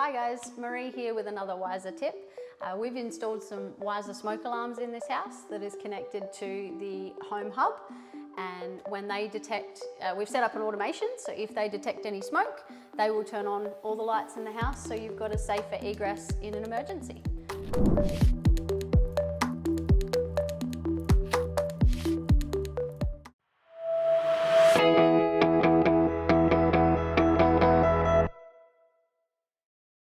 Hi guys, Marie here with another Wiser tip. We've installed some Wiser smoke alarms in this house that is connected to the home hub, and when they detect, we've set up an automation, so if they detect any smoke, they will turn on all the lights in the house, so you've got a safer egress in an emergency.